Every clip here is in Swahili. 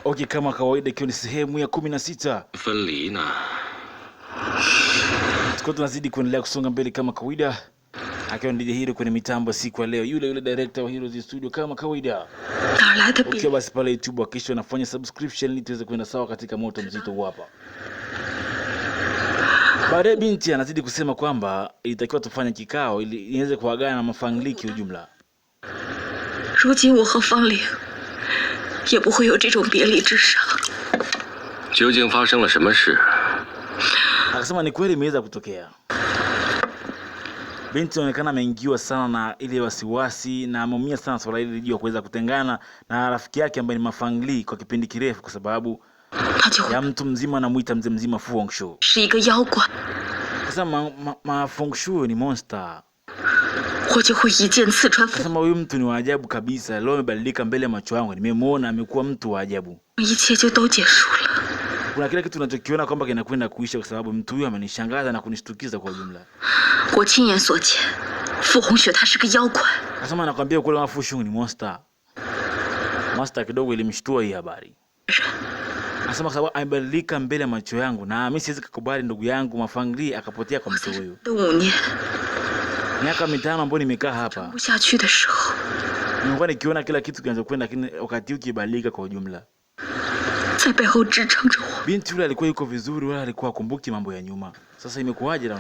Okay, kama kawaida ikiwa ni sehemu ya 16. 分离呢？ Tuko tunazidi kuendelea kusonga mbele kama kawaida. Akiwa ndiye Hiro kwenye mitambo siku ya leo. Yule director wa Heroes Studio kama kawaida. Okay, basi pale YouTube hakikisha unafanya subscription ili tuweze kwenda sawa katika moto mzito hapa. Baadaye binti anazidi kusema kwamba ilitakiwa tufanye kikao ili iweze kuagana na mafangiliki ujumla. 如今我和方玲也不会有这种别离之伤。 究竟发生了什么事？ Akasema ni kweli imeweza kutokea. Binti anaonekana ameingiwa sana na ile wasiwasi na ameumia sana swala hili lijua kuweza kutengana na rafiki yake ambaye ni Mafangli kwa kipindi kirefu kwa sababu ya mtu mzima anamuita mzee mzima Fu Hongxue. 是一个妖怪。 Akasema Ma Hongxue ni monster. 我就会一剑刺穿。 Akasema huyu mtu ni wa ajabu kabisa. Leo amebadilika mbele ya macho yangu. Nimemuona amekuwa mtu wa ajabu. 一切就都结束了。 Kuna kila kitu tunachokiona kwamba kinakwenda kuisha kwa sababu mtu huyu amenishangaza na kunishtukiza kwa ujumla. 我亲眼所见，傅红雪她是个妖怪。 Akasema anakuambia kweli Ma Hongxue ni monster. Monster kidogo ilimshtua hii habari. Akasema sababu amebadilika mbele ya macho yangu na mimi siwezi kukubali ndugu yangu Mafangli akapotea kwa mtu huyu. 5年。 Miaka 5 ambayo nimekaa hapa. 不下去的时候， Nimekuwa nikiona kila kitu kinachokwenda lakini wakati huu kibadilika kwa ujumla. 在背后支撑着我。 Binti yule alikuwa yuko vizuri wala alikuwa akumbuki mambo ya nyuma. Sasa imekuwaje na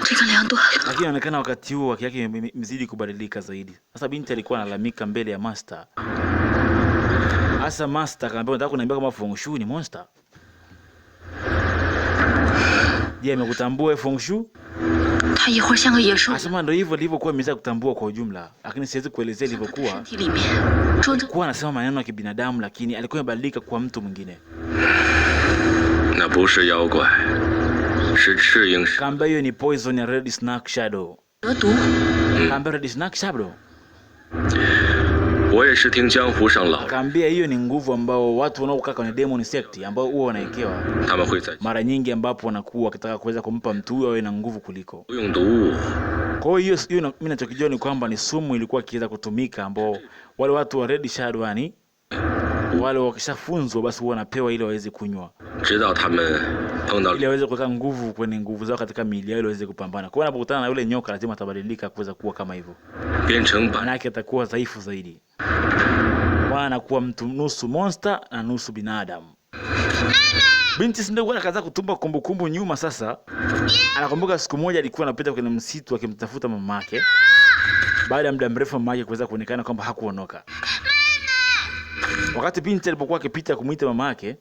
这个梁段， lakini inaonekana wakati huo waki yake imezidi kubadilika zaidi. Sasa binti alikuwa analalamika mbele ya master. Asa master akamwambia nataka kuniambia kama Fu Hongxue ni monster. Je, amekutambua Fu Hongxue? 他一会儿像个野兽， Asema ndio hivyo ndivyokuwa imeweza kutambua kwa ujumla. Lakini siwezi kuelezea ilivyokuwa. 身体里面装着 Kwa anasema maneno ya kibinadamu lakini alikuwa amebadilika kwa mtu mwingine. 那不是妖怪，是赤影石。 Kaambia hiyo ni poison ya Red Snake Shadow. 蛇毒。 Kaambia Red Snake Shadow. 我也是听江湖上老， Kaambia hiyo ni nguvu ambao watu wanaokaa kwenye demon sect ambao huwa wanaekewa 他们会在 mara nyingi ambapo wanakuwa wakitaka kuweza kumpa mtu huyo awe na nguvu kuliko. 用毒物。 Kwa hiyo mimi ninachokijua ni kwamba ni sumu ilikuwa ikiweza kutumika ambao wale watu wa Red Shadow yani wale wakishafunzwa basi huwa wanapewa ili waweze kunywa. 直到他们碰到 Ili waweze kuweka nguvu kwenye nguvu zao katika miili yao ili waweze kupambana. Kwa hiyo anapokutana na yule nyoka lazima atabadilika kuweza kuwa kama hivyo. 变成 Maana 百， yake atakuwa dhaifu zaidi. Bwana anakuwa mtu nusu monster na nusu binadamu. Binti si ndio akaanza kutumba kumbukumbu nyuma sasa. Anakumbuka siku moja alikuwa anapita kwenye msitu akimtafuta mamake. Baada ya muda mrefu mamake kuweza kuonekana kwamba hakuondoka. Wakati binti alipokuwa akipita kumuita mamake,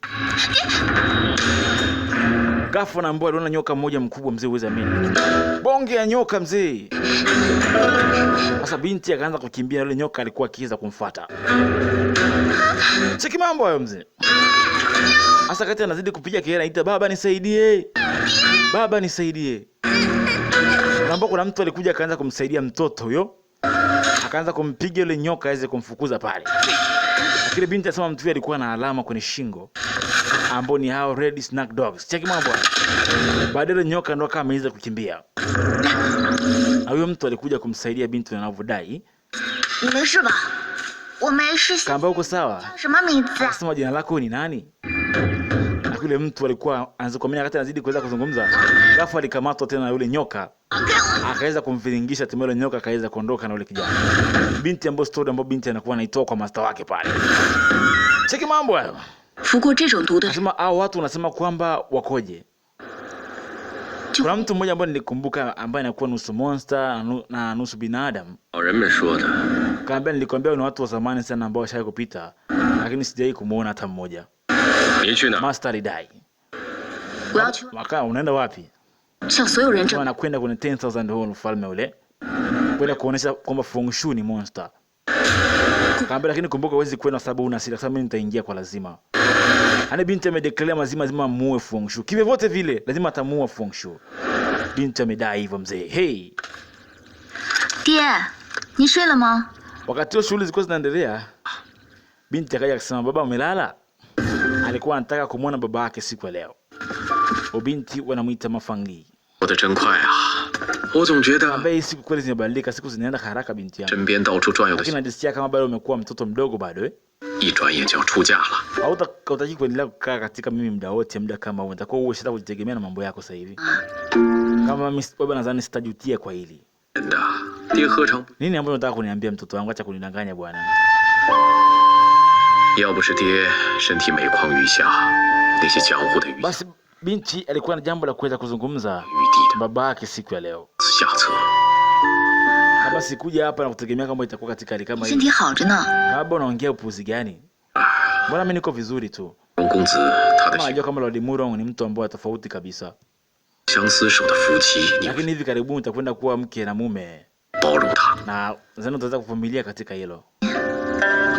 ghafla anaambiwa aliona nyoka mmoja mkubwa mzee uweza mimi. Bonge ya nyoka mzee. Sasa binti akaanza kukimbia yule nyoka alikuwa akiweza kumfuata. Cheki mambo hayo mzee. Sasa kati anazidi kupiga kelele anaita baba nisaidie. Baba nisaidie. Naomba kuna mtu alikuja akaanza kumsaidia mtoto huyo. Akaanza kumpiga yule nyoka aweze kumfukuza pale. Lakini binti anasema mtu alikuwa na alama kwenye shingo ambao ni hao Red Snake Dogs. Cheki mambo. Baadaye nyoka ndo kama ameweza kukimbia. Na huyo mtu alikuja kumsaidia binti anavyodai. 你没事吧？我没事。 Kamba uko sawa? 什么名字？ Akasema jina lako ni nani? Na yule mtu alikuwa anaanza kuamini wakati anazidi kuweza kuzungumza. Ghafla alikamatwa tena na yule nyoka. Akaweza kumviringisha tena yule nyoka akaweza kuondoka na yule kijana. Binti ambaye story ambayo binti anakuwa anaitoa kwa master wake pale. Cheki mambo hayo. 服过这种毒的人， Anasema hao watu wanasema kwamba wakoje? Kuna mtu mmoja ambaye nilikumbuka ambaye anakuwa nusu monster na nusu binadamu. 老人们说的， Kaambia nilikwambia ni watu wa zamani sana ambao washawahi kupita lakini sijawahi kumuona hata mmoja. 你去哪？ Master alidai. 我要去 Waka unaenda wapi? 向所有人证 Anakwenda kwenye 10,000 hall ufalme ule. Kwenda kuonesha kwamba Fu Hongxue ni monster. Kaambia lakini kumbuka huwezi kwenda sababu una siri, sababu mimi nitaingia kwa lazima. Ani binti amedeclare lazima muue Fu Hongxue. Kivyovyote vile lazima atamuua Fu Hongxue. Binti amedai hivyo mzee. Hey. 爹，你睡了吗？ Wakati shughuli zilikuwa zinaendelea, binti akaja akasema baba umelala? Alikuwa anataka kumuona baba yake siku ya leo. Binti wanamuita Mafangli. 过得真快啊！我总觉得 Ambaye siku kweli zimebadilika, siku zinaenda haraka binti yangu. 身边到处转悠的 Lakini najisikia kama bado umekuwa mtoto mdogo bado 一转眼就要出嫁了。Hautaki kuendelea kukaa katika mimi muda wote, muda kama huo. Nitakuwa uwe shida kujitegemea na mambo yako sasa hivi. Kama mimi baba, nadhani sitajutia kwa hili. 真的，爹何尝不？ Nini ambacho unataka kuniambia mtoto wangu? Acha kunidanganya bwana. 要不是爹身体每况愈下，那些江湖的鱼 Basi binti alikuwa na jambo la kuweza kuzungumza 玉帝的 baba yake siku ya leo. 下策。 Kama sikuja hapa na kutegemea kama itakuwa katika hali kama 身 hii. 体好着呢。 Baba, unaongea upuzi gani? Mbona mimi niko vizuri tu. 荣公子他的 Kama najua kama Lord Murong ni mtu ambaye tofauti kabisa. 相厮守的夫妻，你 Lakini hivi karibuni utakwenda kuwa mke na mume. 包容他。 Na zenu utaweza kuvumilia katika hilo.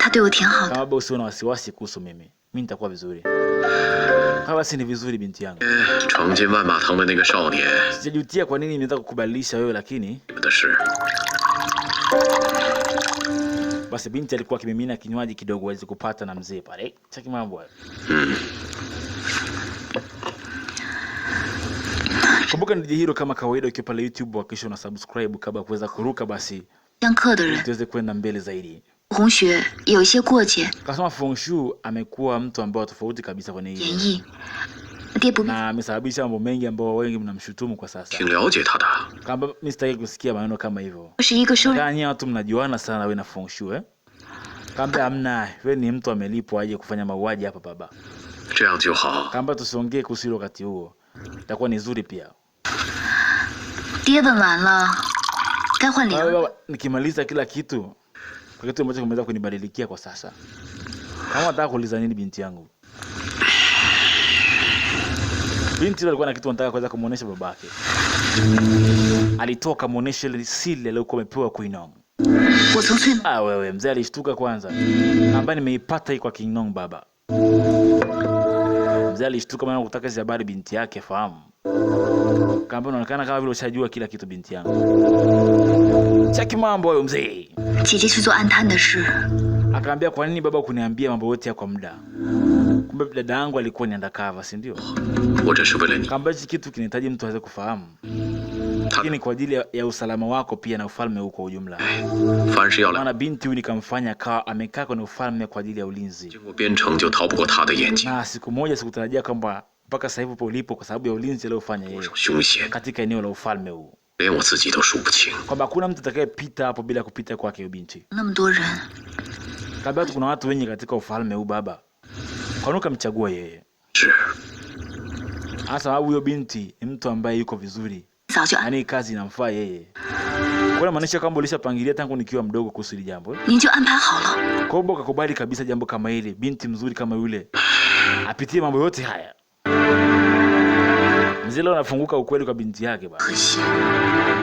他对我挺好的。 Kama baba usiwe na wasiwasi kuhusu mimi. Mimi nitakuwa vizuri. Kama basi ni vizuri binti yangu. 闯进万马堂的那个少年， Sijajutia kwa nini nimeweza kukubadilisha wewe, lakini 你们的事。 basi binti alikuwa akimimina kinywaji kidogo aweze kupata na mzee pale. Cheki mambo hayo. Kumbuka ni hilo kama kawaida, ukiwa pale YouTube hakikisha una subscribe kabla kuweza kuruka, basi 相克的人， tuweze kwenda mbele zaidi. 红雪有一些过节， Kasema Fu Hongxue amekuwa mtu ambaye tofauti kabisa kwenye 演 hili. 绎。爹不必， Na amesababisha mambo mengi ambayo wengi mnamshutumu kwa sasa. 挺了解他的。 Kama mimi sitaki kusikia maneno kama hivyo. 我是一个收人， Kanya watu mnajuana sana wewe na Fu Hongxue. Kamba hamna, wewe ni mtu amelipwa aje kufanya mauaji hapa baba. 这样就好。 Kamba tusiongee kuhusu hilo wakati huo. Itakuwa ni nzuri pia. 爹问完了，该换脸了。 Baba, nikimaliza kila kitu, kwa kitu ambacho kimeweza kunibadilikia kwa sasa. Kama nataka kuuliza nini binti yangu? Binti yule alikuwa na kitu anataka kuweza kumuonesha babake. Alitoka muonesha ile siri aliyokuwa amepewa Queen Nong. 我从翠 Ah, wewe mzee alishtuka kwanza. Ambaye nimeipata hii kwa King Nong baba. Mzee alishtuka maana kutaka hizo habari binti yake fahamu. Kamba unaonekana kama vile ushajua kila kitu binti yangu. Cheki mambo hayo mzee. 姐姐去做暗探的事， Akaambia kwa nini baba kuniambia mambo yote kwa muda? Kumbe dada yangu alikuwa ni undercover, si ndio? 我这是为了你。 Kamba hichi kitu kinahitaji mtu aweze kufahamu. 他 Lakini kwa ajili ya usalama wako pia na ufalme huko ujumla. 凡是要来 Maana binti huyu nikamfanya akawa amekaa kwenye ufalme kwa ajili ya ulinzi. 经过边城，就逃不过他的眼睛。 Na siku moja sikutarajia kwamba mpaka sasa hivi upo ulipo kwa sababu ya ulinzi aliofanya yeye 凶险， katika eneo la ufalme huu. 连我自己都数不清。 Kwamba hakuna mtu atakayepita hapo bila kupita kwake huyo binti. 那么多人， Kabla tu kuna watu wengi katika ufalme huu baba. Kwa nini ukamchagua yeye? 是， Hasa sababu huyo binti ni mtu ambaye yuko vizuri. 早就安， Yaani kazi inamfaa yeye. Kwa maanisha kwamba ulishapangilia tangu nikiwa mdogo kuhusu hili jambo. 您就安排好了。 Kwa hiyo ukakubali kabisa jambo kama hili, binti mzuri kama yule apitie mambo yote haya. Mzee leo anafunguka ukweli kwa binti yake baba. 可惜，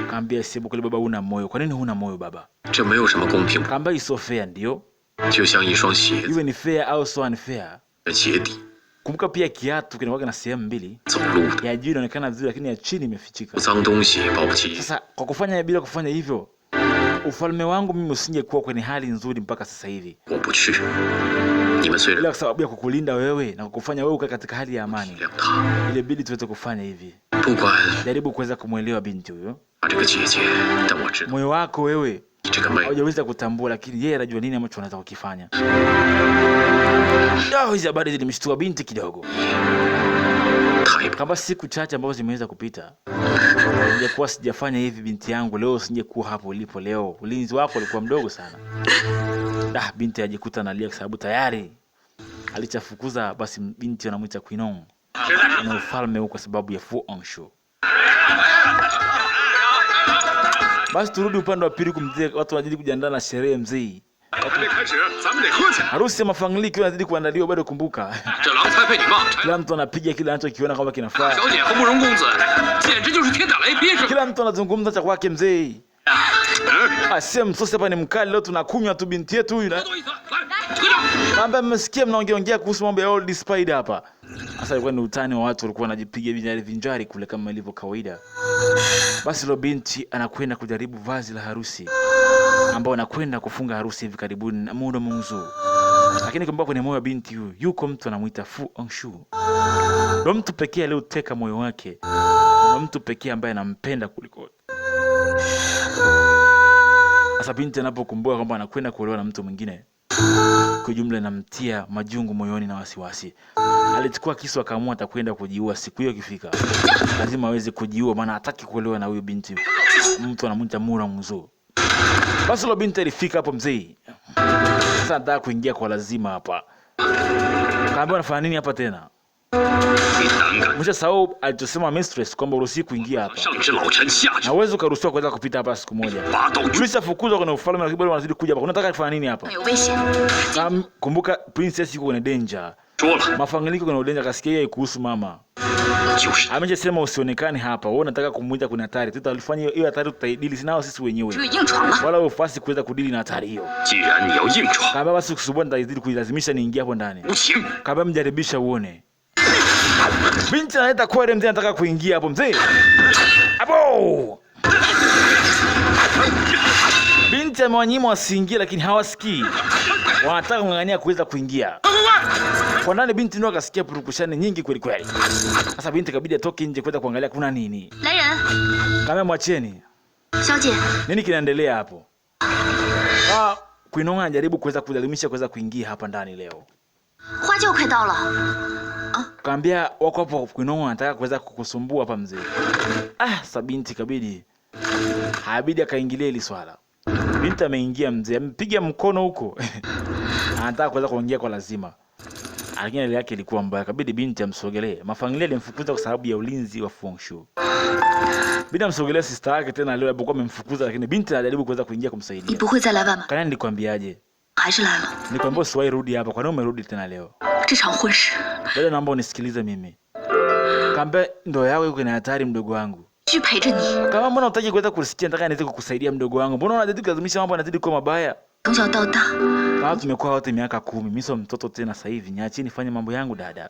Kaambia sema kweli baba, huna moyo. Kwa nini huna moyo baba? 这没有什么公平， Kaambia iso fair ndio. 就像一双鞋子 Iwe ni fair au so unfair. 的鞋底， Kumbuka pia kiatu kinakuwa na sehemu mbili. 走路的 Ya juu inaonekana vizuri lakini ya chini imefichika. 脏东西保不齐。 Sasa kwa kufanya bila kufanya hivyo, ufalme wangu mimi usingekuwa kwenye hali nzuri mpaka sasa hivi. 我不去，你们虽然 Bila kwa sababu ya kukulinda wewe na kukufanya wewe ukae katika hali ya amani. 谅他， Ile bidi tuweze kufanya hivi. 不管 Jaribu kuweza kumuelewa binti huyo. 他这个姐姐，但我知道 Moyo wako wewe 你这个妹， haujaweza kutambua, lakini yeye anajua nini ambacho anaweza kukifanya. Hizi habari zilimshtua binti kidogo. 太不 Kama siku chache ambazo zimeweza kupita, ningekuwa sijafanya hivi binti yangu, leo singekuwa hapo ulipo leo. Ulinzi wako ulikuwa mdogo sana. Binti ajikuta analia kwa sababu tayari alichafukuza. Basi binti anamuita Queen Nong na ufalme huu kwa sababu ya Fu Hongxue. Basi turudi upande wa pili kumzee, watu wanazidi kujiandaa na sherehe mzee. 开始，咱们得喝起来。 Harusi ya Mafangli ikiwa inazidi kuandaliwa bado, kumbuka. 这郎才被你骂， Kila mtu anapiga kile anachokiona kwamba kinafaa. 小姐和慕容公子简直就是天打雷劈似的。 Kila mtu anazungumza cha kwake mzee. Asia msosi hapa ni mkali, leo tunakunywa tu binti yetu huyu. 多一次，来，喝酒。 Naomba mmesikia mnaongea kuhusu mambo ya Old Spider hapa. Sasa ilikuwa ni utani wa watu walikuwa wanajipiga vinjari kule kama ilivyo kawaida. Basi lo binti anakwenda kujaribu vazi la harusi ambao anakwenda kufunga harusi hivi karibuni na muda mzuri. Lakini kumbuka kwenye moyo wa binti huyu yuko mtu anamuita Fu Hongxue. Ndio mtu pekee aliyoteka moyo wake. Ndio mtu pekee ambaye anampenda kuliko. Sasa binti anapokumbuka kwamba anakwenda kuolewa na mtu mwingine, kwa jumla inamtia majungu moyoni na wasiwasi. Alichukua kisu akaamua atakwenda kujiua siku hiyo ikifika. Lazima aweze kujiua maana hataki kuolewa na huyo binti. Mtu anamuita Mura Mzu. Basi lo binti alifika hapo mzee. Sasa anataka kuingia kwa lazima hapa. Kaambia unafanya nini hapa tena? Mwisho sababu alitusema mistress kwamba uruhusi kuingia hapa. Na uwezo ukaruhusiwa kuweza kupita hapa siku moja. Ulisa fukuzwa kwenye ufalme na kibali wanazidi kuja hapa. Unataka kufanya nini hapa? Kumbuka princess yuko kwenye danger. Mafangiliko kwenye danger kasikia yeye kuhusu mama. Ameshasema usionekane hapa. Wewe unataka kumuita kuna hatari. Tutalifanya hiyo hatari tutaidili sinao sisi wenyewe. Wala ufasi kuweza kudili na hatari hiyo. Kama basi kusubua nitazidi kuilazimisha niingie hapo ndani. Kama mjaribisha uone. Binti anaita kwa mzee anataka kuingia hapo mzee. Hapo. Binti amewanyima wasiingie lakini hawasikii. Wanataka kung'ang'ania kuweza kuingia. Kwa ndani binti ndio akasikia purukushani nyingi kweli kweli. Sasa binti kabidi atoke nje kwenda kuangalia kuna nini. Kama mwacheni. Nini kinaendelea hapo? Kuinonga anajaribu kuweza kudhalimisha kuweza kuingia hapa ndani leo. Kaambia wako hapo Kuinonga anataka kuweza kukusumbua hapa mzee. Sabinti kabidi. Habidi akaingilia ile swala. Binti ameingia mzee, ampiga mkono huko. Anataka kuweza kuingia kwa lazima. Lakini hali yake ilikuwa mbaya, kabidi binti amsogelee. Mafangilia alimfukuza kwa sababu ya ulinzi wa Fu Hongxue. Binti amsogelee sister yake tena leo alipokuwa amemfukuza lakini binti anajaribu kuweza kuingia kumsaidia. Kana nilikwambiaje? Nikwambia usiwahi rudi hapa, kwa nini umerudi tena leo? Bado naomba unisikilize mimi. Kambe ndo yao yuko na hatari mdogo wangu. Kama mbona unataka kuweza kusikia nataka niweze kukusaidia mdogo wangu. Mbona unazidi kulazimisha mambo yanazidi kuwa mabaya? Kama tumekuwa wote miaka 10, mimi sio mtoto tena sasa hivi. Niachie nifanye mambo yangu dada.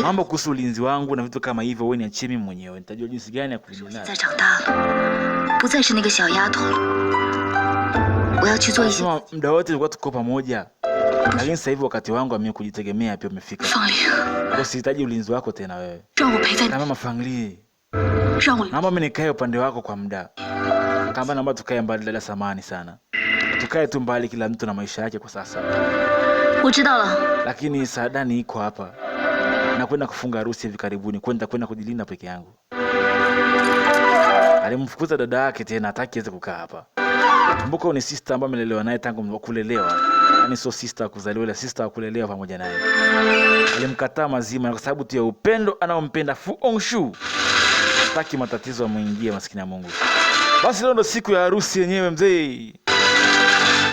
Mambo kuhusu ulinzi wangu na vitu kama hivyo wewe niachie mimi mwenyewe. Nitajua jinsi gani ya kulinda. Muda wote tulikuwa tuko pamoja. Lakini sasa hivi wakati wangu mimi kujitegemea pia umefika. Usihitaji ulinzi wako tena wewe. Kama Mafangli. Naomba mimi nikae upande wako kwa muda. Kama naomba tukae mbali dada, samani sana. Tukae tu mbali kila mtu na maisha yake kwa sasa. Lakini Saadani iko hapa. Na kwenda kufunga harusi hivi karibuni. Kwenda kujilinda peke yangu. Alimfukuza dada yake tena hataki aweze kukaa hapa. Kumbuka ni sister ambaye amelelewa naye tangu kulelewa. Yaani sio sister kuzaliwa, ile sister kulelewa pamoja naye. Alimkataa mazima kwa sababu tu ya upendo anaompenda Fu Hongxue. Hataki matatizo yamuingie maskini ya Mungu. Basi leo ndo siku ya harusi yenyewe mzee.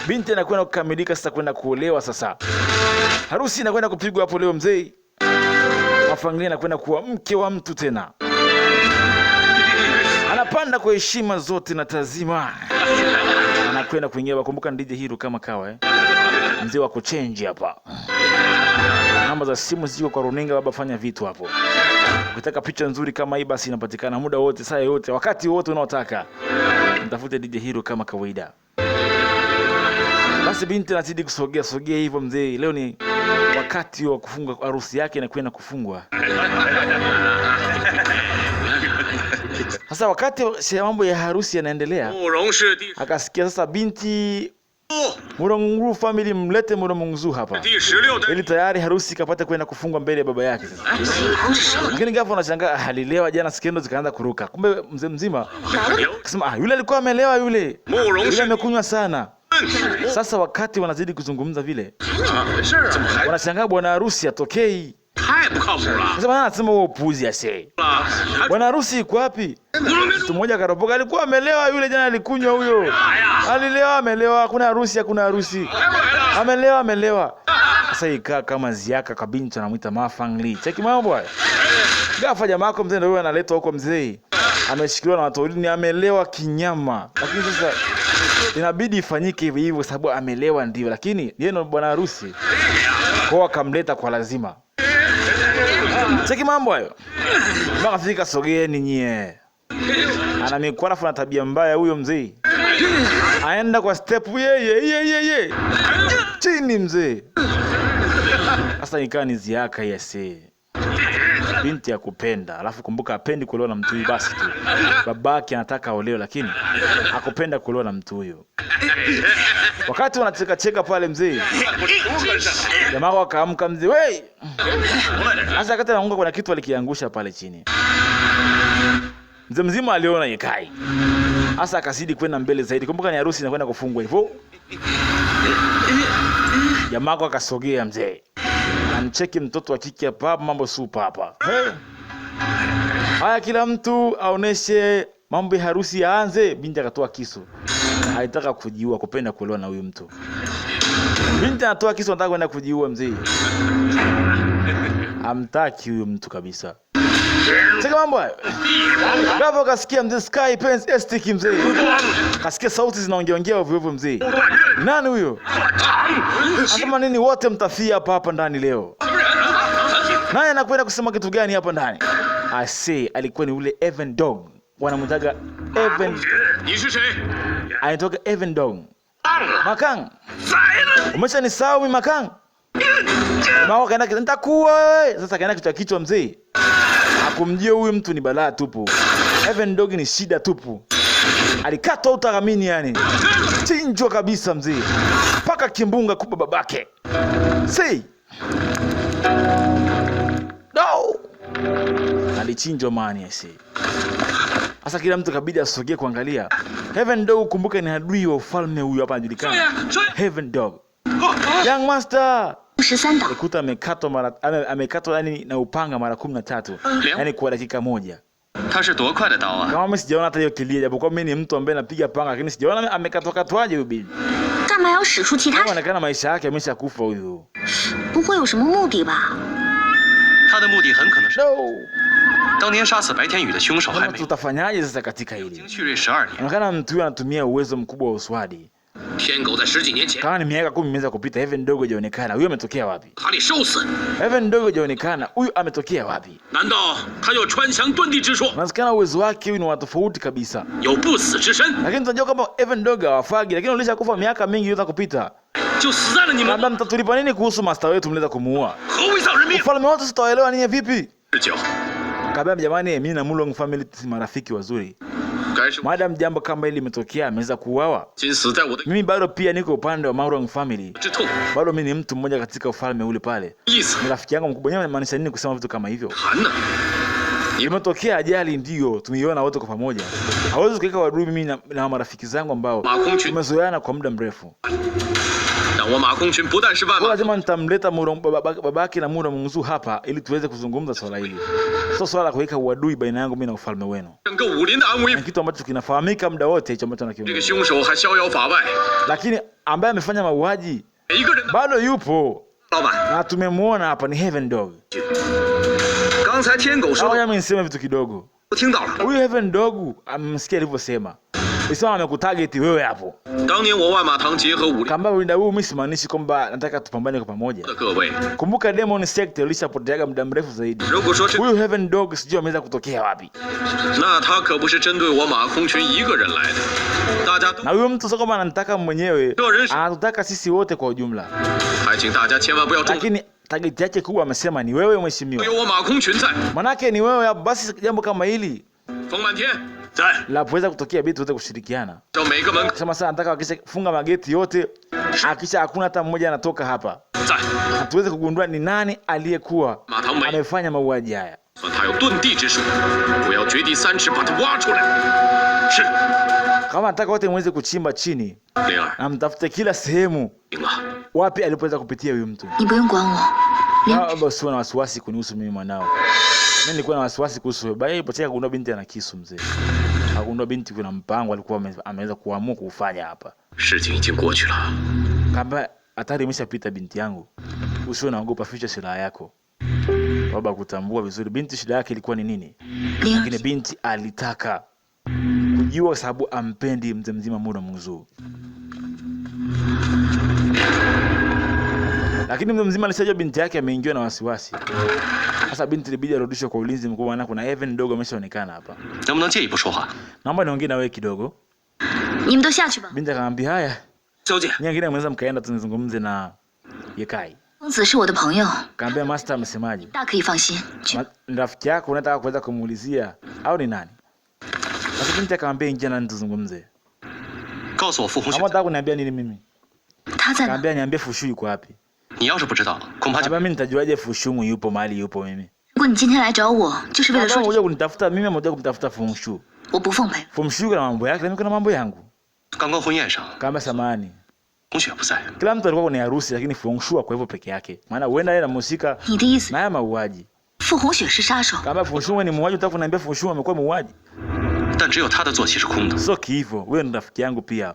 Binti anakwenda kukamilika sasa kwenda kuolewa sasa. Harusi inakwenda kupigwa hapo leo mzee. Mafanglia anakwenda kuwa mke wa mtu tena. Anapanda kwa heshima zote na tazima. Anakwenda kuingia wakumbuka DJ Hero kama kawa mzee wa kuchange hapa. Namba za simu ziko kwa runinga baba, fanya vitu hapo. Ukitaka picha nzuri kama hii basi inapatikana muda wote, saa yote, wakati wote unaotaka. Mtafute DJ Hero kama kawaida. Basi binti anazidi kusogea hivyo mzee. Leo ni wakati wa kufunga harusi yake na kwenda kufungwa. Sasa wakati mambo ya harusi yanaendelea, akasikia sasa binti Muronguru family mlete Muronguru hapa. Ili tayari harusi kapata kwenda kufungwa mbele ya baba yake sasa. Lakini ghafla anashangaa alilewa jana, skendo zikaanza kuruka. Kumbe mzee mzima akasema yule alikuwa amelewa yule. Yule amekunywa sana. Sasa wakati wanazidi kuzungumza vile, wanashangaa bwana harusi atokei. Sasa anasema wewe upuzi ase. Bwana harusi yuko wapi? Mtu mmoja karopoka, alikuwa amelewa yule jana, alikunywa huyo. Alilewa amelewa, hakuna harusi. Amelewa. Sasa ikaa kama ziaka kwa binti anamuita Mafangli. Cheki mambo haya. Gafa jamaa yako mzee ndio analetwa huko mzee. Ameshikiliwa na watu wawili, amelewa kinyama. Lakini sasa inabidi ifanyike hivyo sababu amelewa ndio, lakini yeye ndo bwana harusi. Kwa akamleta kwa lazima. Cheki mambo hayo. Makafika sogeni nyie. Ana mikwarafu na tabia mbaya huyo mzee. Aenda kwa step ye. Chini mzee. Sasa ikaa ni ziaka yase. binti ya kupenda, alafu kumbuka apendi kuolewa na mtu huyu basi tu. Babake anataka aolewe lakini hakupenda kuolewa na mtu huyo. Wakati wanacheka cheka pale mzee, jamaa wakaamka mzee, "Wey!" Sasa wakati anaanguka kuna kitu alikiangusha pale chini. Mzee mzima aliona Yekai. Sasa akazidi kwenda mbele zaidi. Kumbuka ni harusi inakwenda kufungwa hivyo. Jamaa wako akasogea mzee. Anacheki mtoto wa kike hapa, mambo super hapa. Hey. Haya, kila mtu aoneshe mambo ya harusi yaanze. Binti akatoa kisu. Alitaka kujiua, kupenda kuolewa na huyu mtu. Binti anatoa kisu, anataka kwenda kujiua mzee. Amtaki huyu mtu kabisa. Cheka mambo hayo. Gavo kasikia mzee Sky Pens Estic mzee. Kasikia sauti zinaongea ovyo ovyo mzee. Nani huyo? Anasema nini wote mtafia hapa ndani leo? Naye anakwenda kusema kitu gani hapa ndani? I say alikuwa ni ule Evan Dog. Wanamtaga Evan. Anatoka Evan Dog. Makang. Umeshanisahau mimi Makang? Mama kaenda nitakuwa wewe. Sasa kaenda kichwa mzee. Akumjia huyu mtu ni balaa tupu. Evan Dog ni shida tupu. Alikata utaramini yani. Chinjwa kabisa mzee. Paka kimbunga kupa babake. Say. No. Alichinjwa mani I say. Sasa kila mtu kabidi asogee kuangalia. Evan Dog kumbuka ni adui wa ufalme huyu hapa anajulikana. Evan Dog. Young Master. 13刀， Kuta amekatwa yani na upanga mara 13. Yani kwa dakika moja. 他是多快的刀啊！ Kama mimi sijaona hata hiyo kilia, japokuwa mimi ni mtu ambaye napiga panga, lakini sijaona amekatwakatwaje huyu bibi. 干嘛要使出其他？ Inaonekana maisha yake ameshakufa huyu. 不会有什么目的吧？ 他的目的很可能是 No. 当年杀死白天宇的凶手还 Kama 没 tutafanyaje sasa katika hili? 经蓄锐12年。 Inaonekana mtu huyu anatumia uwezo mkubwa wa uswadi. 天狗在10几年前 Kama ni miaka 10 imeweza kupita, Evan Dog hajaonekana. Huyu ametokea wapi? 塔里受死， Evan Dog hajaonekana. Huyu ametokea wapi? 难道他有穿墙遁地之术， Unasikana uwezo wake huyu ni wa tofauti kabisa. 有不死之身， Lakini tunajua kama Evan Dog hawafagi, lakini ulishakufa miaka mingi yote kupita. 就死在了你们 Labda mtatulipa nini kuhusu master wetu mleza kumuua? 何为丧人命？ Ufalme wote sitaelewa ninyi vipi? 19， Kabla jamani, mimi na Mulong family si marafiki wazuri. 该是 Madam jambo kama hili limetokea ameweza kuuawa. 今死在我的 Mimi bado pia niko upande wa Mulong family. 之痛， Bado mimi ni mtu mmoja katika ufalme ule pale. 意思 Ni rafiki yangu mkubwa. Yeye anamaanisha nini kusema vitu kama hivyo? 谈呢？ Imetokea ajali ndio, tumeiona wote kwa pamoja. Hawezi kuweka wadui mimi na marafiki zangu ambao 马空群， tumezoeana kwa muda mrefu. 但我马空群不但是万 Kwa 马， lazima nitamleta babake na Mulong Mzu hapa ili tuweze kuzungumza swala hili. Sio swala la kuweka uadui baina yangu mimi na ufalme wenu. 整个武林的安危 Ni， kitu ambacho kinafahamika muda wote hicho ambacho 这个 nakiongea. 凶手还逍遥法外， Lakini ambaye amefanya mauaji 每一个人的 bado yupo 老板。 na tumemwona hapa ni Heaven Dog. 刚才天狗说 Au 的 mimi niseme vitu kidogo. 我听到了。 Huyu Heaven Dog amsikia alivyosema. Isema amekutarget wewe hapo. 当年我万马堂结合武林 Kamba ulinda huu mimi simaanishi kwamba nataka tupambane kwa pamoja. 的各位， Kumbuka Demon Sect ilishapoteaga muda mrefu zaidi. 如果说这， Huyu Heaven Dog sijui ameweza kutokea wapi. 那他可不是针对我马空群一个人来的，大家都 Na huyo mtu sio kama anataka mwenyewe, 个人是， anatutaka sisi wote kwa ujumla. 还请大家千万不要中， Lakini target yake kubwa amesema ni wewe mheshimiwa. 有我马空群在。 Manake ni wewe hapo, basi jambo kama hili 冯满天在， la kuweza kutokea bidi tuweze kushirikiana. 叫每个门 Sema sasa nataka wakisha funga mageti yote, akisha hakuna hata mmoja anatoka hapa. 在， Na tuweze kugundua ni nani aliyekuwa 马堂每 amefanya mauaji haya. 算他有遁地之术，我要掘地3尺把他挖出来。是， Kama nataka wote muweze kuchimba chini 灵儿， na mtafute kila sehemu 行了， wapi alipoweza kupitia huyu mtu. 你不用管我， Na basi na wasiwasi kunihusu mimi mwanao. Mimi nilikuwa na wasiwasi kuhusu wewe. Baadaye ilipocheka kugundua binti ana kisu mzee. Akagundua binti kuna mpango alikuwa ameweza kuamua kuufanya hapa. 事情已经过去了， Kamba hatari imeshapita binti yangu. Usiwe naogopa, ficha silaha yako. Baba kutambua vizuri binti shida yake ilikuwa ni nini. 灵 Lakini 儿， binti alitaka kujua kwa sababu ampendi mzee mzima Mulong Mzu. Lakini mzee mzima alisajua binti yake ameingiwa na wasiwasi. Sasa binti ilibidi arudishwe kwa ulinzi mkubwa, maana kuna Evan Dog ameshaonekana hapa. 能不能借一步说话？ Naomba niongee na wewe kidogo. 你们都下去吧。 Binti akamwambia haya, 小姐， nyingine mnaweza mkaenda tunizungumze na Yekai. 子是我的朋友， Kaambia master amesemaje? 大可以放心。 Ni rafiki yako unataka kuweza kumuulizia au ni nani? Sasa binti akamwambia ingia na tuzungumze. 告诉我傅红雪 Kama unataka kuniambia nini mimi? 他在哪？ Kaambia niambie Fushu yuko wapi? 你要是不知道，恐怕就 Kaambia mimi nitajuaje Fushu yupo mahali yupo mimi? 如果你今天来找我，就是为了 Kama 说 unataka kunitafuta mimi ama unataka kumtafuta Fushu? 我不奉陪。 Fushu kuna mambo yake na mimi kuna mambo yangu. 刚刚婚宴上， Kaambia samahani. 红雪不在， Kila mtu alikuwa kwenye harusi lakini Fushu kwa hivyo peke yake. Maana huenda yeye anamhusika 你的意思， na haya mauaji. 傅红雪是杀手？ Kama Fushu ni muuaji, unataka kuniambia Fushu amekuwa muuaji? 但只有他的坐骑是空的。 Sio hivyo, wewe ni rafiki yangu pia.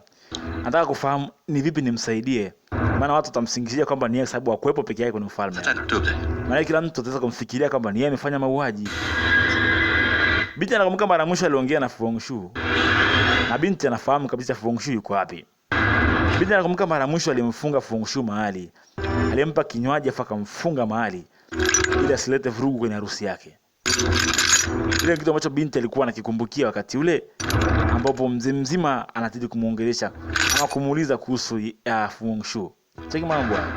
Nataka kufahamu ni vipi nimsaidie. Maana watu watamsingizia kwamba ni yeye sababu hakuepo peke yake kwenye ufalme. 他在哪儿，对不对？ Maana kila mtu ataweza kumfikiria kwamba ni yeye amefanya mauaji. Binti anakumbuka mara mwisho aliongea na Fu Hongxue. Na binti anafahamu kabisa Fu Hongxue yuko wapi. Binti anakumbuka mara mwisho alimfunga Fu Hongxue mahali. Alimpa kinywaji afa akamfunga mahali ili asilete vurugu kwenye harusi yake. Ile kitu ambacho binti alikuwa anakikumbukia wakati ule ambapo mzee mzima anataka kumuongelesha ama kumuuliza kuhusu Fu Hongxue. Cheki mambo haya.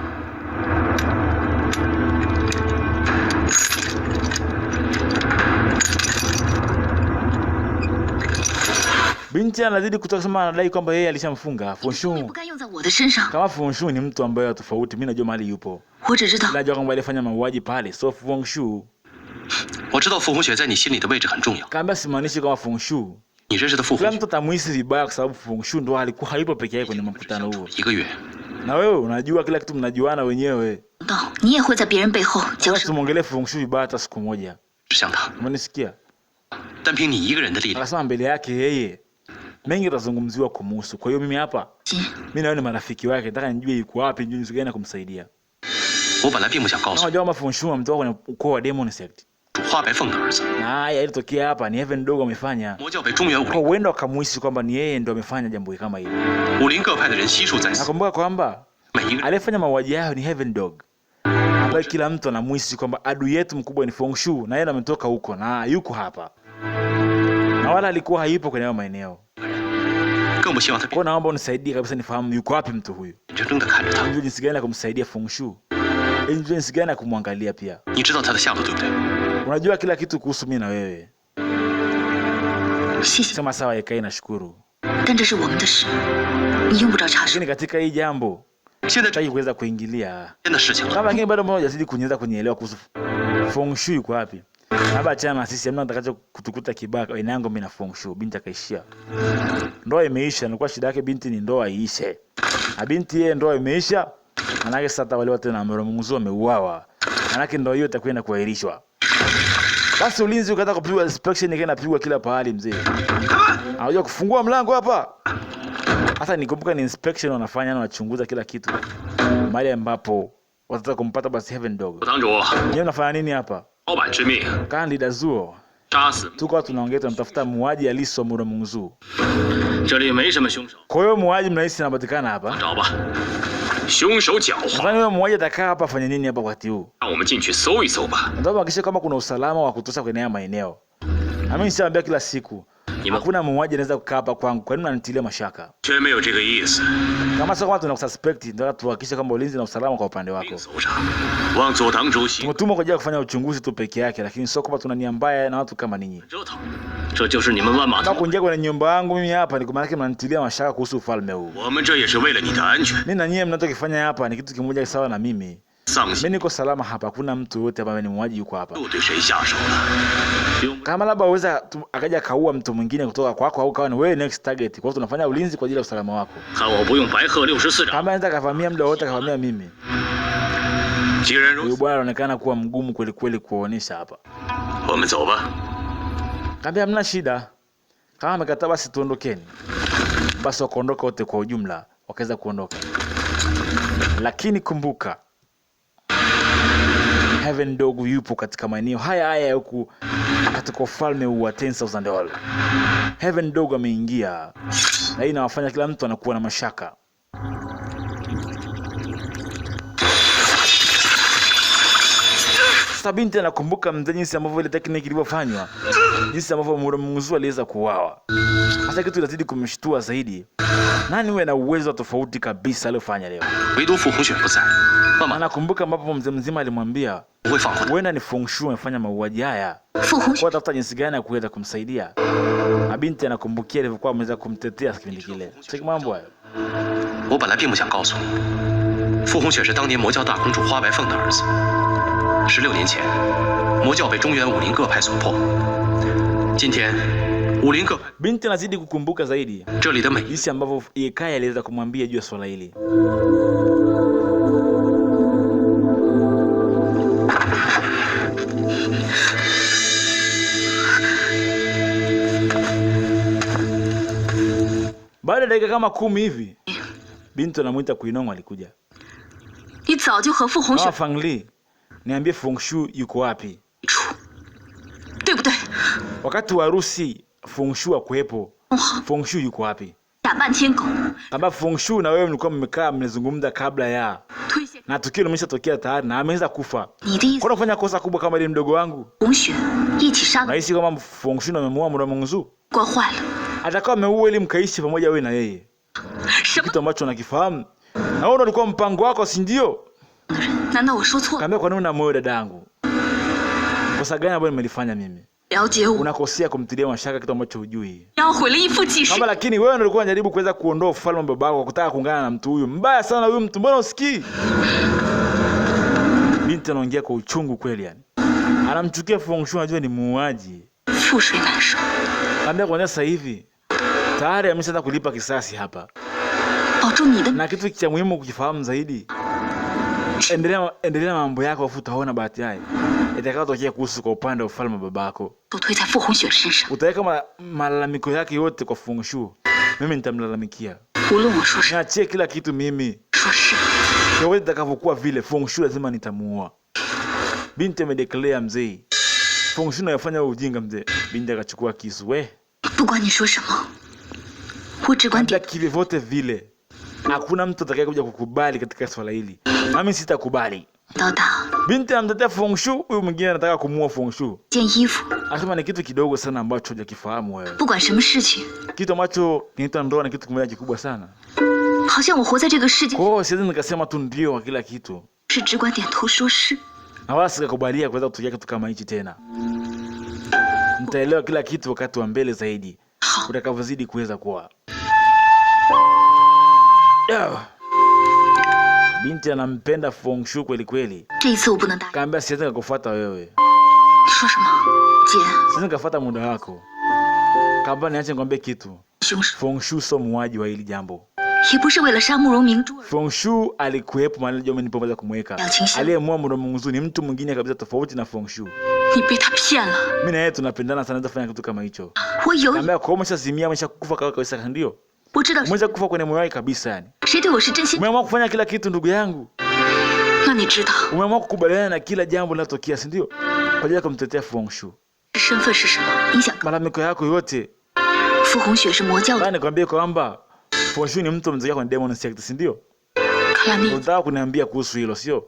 Binti anazidi kutoka sema anadai kwamba yeye alishamfunga Fu 也 Hongxue. 不该用在我的身上。 Kama Fu Hongxue ni mtu ambaye tofauti, mimi najua mahali yupo. 我只知道 Najua kwamba alifanya mauaji pale, so Fu Hongxue. 我知道傅红雪在你心里的位置很重要。 Kaambia simaanishi kama Fu Hongxue. 你认识的傅 Kila 红雪 mtu atamuhisi vibaya kwa sababu Fu Hongxue ndo alikuwa hayupo peke yake kwenye mkutano huo. 1个月， Na wewe unajua kila kitu mnajuana wenyewe. 到你也会在别人背后讲 Sasa 什么？ tumuongelee Fu Hongxue vibaya hata siku moja. 指向他， Umenisikia? 单凭你一个人的力量， Akasema mbele yake yeye mengi yatazungumziwa kumhusu. Kwa hiyo mimi hapa, 心 mimi na wewe ni marafiki wake, nataka nijue yuko wapi, nijue jinsi gani ya kumsaidia. 我本来并不想告 Kama 诉 unajua kama Fu Hongxue ametoka kwenye ukoo wa Demon Sect. 主花白凤的儿子， Na haya ilitokea hapa ni Heaven Dog amefanya. 魔教被中原武 Kwa 林 huenda wakamuhisi kwamba ni yeye ndo amefanya jambo kama hili. 武林各派的人悉数在此， Nakumbuka kwamba 每一个人 aliyefanya mauaji hayo ni Heaven Dog, ambaye kila mtu anamuhisi kwamba adui yetu mkubwa ni Fu Hongxue na yeye ametoka huko na yuko hapa, na wala alikuwa hayupo kwenye hayo maeneo. 更不希望他 Kwa naomba unisaidie kabisa nifahamu yuko wapi mtu huyu, 眼睁睁地看着他。 nijue jinsi gani ya kumsaidia Fu Hongxue, nijue jinsi gani ya kumwangalia pia. 你知道他的下落对不对？ Unajua kila kitu kuhusu mimi na wewe. 谢谢， Sema sawa, Yekai, nashukuru, 但这是我们的事，你用不着插手。 lakini katika hii jambo 现在这 sitaki kuweza kuingilia. 天的事情了， Kama wengine bado mmoja hajazidi kunyeza kunielewa kuhusu Fu Hongxue yuko wapi. Labda achana na sisi, hamna kitakacho kutukuta kibaya baina yangu mimi na Fu Hongxue. Binti akaishia. Ndoa imeisha, ilikuwa shida yake binti ni ndoa iishe. Na binti yeye ndoa imeisha, manake sasa wale wote na Mromunguzuu wameuawa. Manake ndoa hiyo itakwenda kuahirishwa. Basi ulinzi ukataka kupigwa, inspection ikaenda pigwa kila pahali mzee. Anajua kufungua mlango hapa. Hata nikumbuka ni inspection wanafanya na wanachunguza kila kitu. Mahali ambapo watataka kumpata basi Heaven Dog. 堂主， Yeye unafanya nini hapa? 老板之命， Candida Zuo. 杀死。 Tuko tunaongea tunamtafuta muuaji Alice wa Mromunguzuu. 这里没什么凶手， Kwa hiyo muuaji mnahisi anapatikana hapa? 找吧。凶手狡猾， Nadhani wewe muuaji atakaa hapa afanye nini hapa wakati huu? 让我们进去搜一搜吧。 Nataka kuhakikisha kama kuna usalama wa kutosha kwenye haya maeneo. Na mimi nishaambia kila siku, hakuna muuaji anaweza kukaa hapa kwangu. Kwa nini unanitilia mashaka? 绝没有这个意思。 Kama sio kama tunakususpect, ndio tuhakikishe kwamba ulinzi na usalama kwa upande wako. 搜上，望左堂主席 Tumetumwa kwa ajili ya kufanya uchunguzi tu peke yake, lakini sio kwamba tuna nia mbaya na watu kama ninyi. 折腾。这就是你们万马 Nataka 堂。 kuingia kwenye nyumba yangu mimi hapa, ni kwa maana mnanitilia mashaka kuhusu ufalme huu. 我们这也是为了你的安全。 Mimi na nyie mnachokifanya hapa ni kitu kimoja sawa na mimi. 丧 Mimi 心 niko salama hapa, hakuna mtu yote ambaye ni muuaji yuko hapa. 又对谁下手了？用 Kama labda uweza akaja kaua mtu mwingine kutoka kwako au kawa ni wewe next target. Kwa hiyo tunafanya ulinzi kwa ajili ya usalama wako. 看我不用白鹤64掌。 Kama anaweza kavamia muda wote kavamia mimi. 既然如 Huyu 此， bwana anaonekana kuwa mgumu kweli kweli kuonesha hapa. 我们走吧。 Kaambia hamna shida. Kama amekataa basi tuondokeni. Basi wakaondoka wote kwa ujumla, wakaweza kuondoka. Lakini kumbuka, Heaven Dog yupo katika maeneo haya huku katika ufalme wa 10,000 dollars. Heaven Dog ameingia na hii inawafanya kila mtu anakuwa na mashaka. Sasa binti anakumbuka mzee jinsi ambavyo ile tekniki ilivyofanywa, jinsi ambavyo Murumungzu aliweza kuuawa. Sasa kitu kinazidi kumshtua zaidi. Nani wewe na uwezo tofauti kabisa aliofanya leo? 唯独傅红雪不在，万马 Anakumbuka ambapo mzee mzima alimwambia 不会放过他。 huenda ni Fu Hongxue amefanya mauaji haya. 傅红雪 Kwa tafuta jinsi gani ya kuweza kumsaidia. Na binti anakumbukia alivyokuwa ameweza kumtetea kipindi kile. Cheki mambo hayo. 我本来并不想告诉你，傅红雪是当年魔教大公主花白凤的儿子。16年前，魔教被中原武林各派所破。今天，武林各 Binti anazidi kukumbuka zaidi 这里的每一 jinsi ambavyo Ye Kai aliweza kumwambia juu ya swala hili. Baada ya dakika kama 10 hivi, binti anamuita Kuinong alikuja. 你早就和傅红雪 Mama Fang Li, niambie Fu Hongxue yuko wapi? 处，对不对？ Wakati wa harusi Fu Hongxue akuwepo. 好， Fu Hongxue yuko wapi? 假扮天狗， Kamba Fu Hongxue na wewe mlikuwa mmekaa mmezungumza kabla ya 推卸 na tukio limeshatokea tayari na ameweza kufa. 你的意思 Kwa nini unafanya kosa kubwa kama ile mdogo wangu? 红雪一起杀了， Nahisi kama Fu Hongxue amemuua Murumungzu. 惯坏了。 Atakuwa ameua ili mkaishi pamoja wewe na yeye. 什么？ Kitu ambacho unakifahamu. Na wewe ulikuwa mpango wako, si ndio? 难道我说错了？ Kaambia kwa nini una moyo dadangu? Kosa gani ambalo nimelifanya mimi? 了解我， Unakosea kumtilia mashaka kitu ambacho hujui. 要毁了一夫济世 Kama。 lakini wewe ndio ulikuwa unajaribu kuweza kuondoa ufalme wa babako kwa kutaka kuungana na mtu huyu. Mbaya sana huyu mtu, mbona usikii? Binti anaongea kwa uchungu kweli yani. Anamchukia Fu Hongxue, anajua ni muuaji. 覆水难收， Kaambia kwa sasa hivi tayari ameshaanza kulipa kisasi hapa. 保住你的 Na kitu cha muhimu kukifahamu zaidi, endelea mambo yako afu utaona bahati yake itakayotokea kuhusu kwa upande wa ufalme wa babako. 都推在傅红雪身上。 Utaweka malalamiko yake yote kwa Fu Hongxue. Mimi nitamlalamikia. 无论我说什么， Niachie kila kitu mimi. 说是 Yote itakavyokuwa vile Fu Hongxue lazima nitamuua. Binti amedeclare mzee. Fu Hongxue anafanya ujinga mzee. Binti akachukua kisu. We, 不管你说什么，我只管 hata 点。 kivyovyote vile. Hakuna mtu atakayekuja kukubali katika swala hili. Mimi sitakubali. 到达 Binti anamtetea Fu Hongxue, huyu mwingine anataka kumuua Fu Hongxue. 件衣服， Anasema ni kitu kidogo sana ambacho hujakifahamu wewe. 不管什么事情， Kitu ambacho kinaitwa ndoa ni kitu kimoja kikubwa sana. 好像我活在这个世界 Kwa hiyo siwezi nikasema tu ndio kwa kila kitu. 是只管点头说是。 Na wala sikakubalia kuweza kutokea kitu kama hichi tena. Nitaelewa kila kitu wakati wa mbele zaidi. 好， Utakavyozidi kuweza kuwa. Yeah. Binti anampenda Fu Hongxue kweli kweli. 这一次我不能答应。 Kaambia siwezi nikakufuata wewe. 你说什么，姐？ Siwezi nikafuata muda wako. Kaambia niache nikwambie kitu. 凶手 Fu Hongxue sio muuaji wa hili jambo. 也不是为了杀慕容明珠而 Fu Hongxue alikuwepo mahali Jomeni nilipoweza kumweka. Aliyemua Murumungzu ni mtu mwingine kabisa tofauti na Fu Hongxue. 你被他骗了。 Mimi na yeye tunapendana sana, naweza fanya kitu kama hicho. 我有， Kaambia kwa umeshazimia, umeshakufa kabisa, ndio? 我知道 Umeshakufa kwenye moyo wako kabisa yani. 谁对我是真心。 Umeamua kufanya kila kitu ndugu yangu. 那你知道 Umeamua kukubaliana na kila jambo linalotokea, si ndio? Kwa ajili ya kumtetea Fu Hongxue. 身份是什么？你想， Malalamiko yako yote. 傅红雪是魔教的， Bana nikwambie kwamba Fu Hongxue ni mtu mzee kwenye Demon Sect, si ndio? 看来你 Unataka kuniambia kuhusu hilo, sio?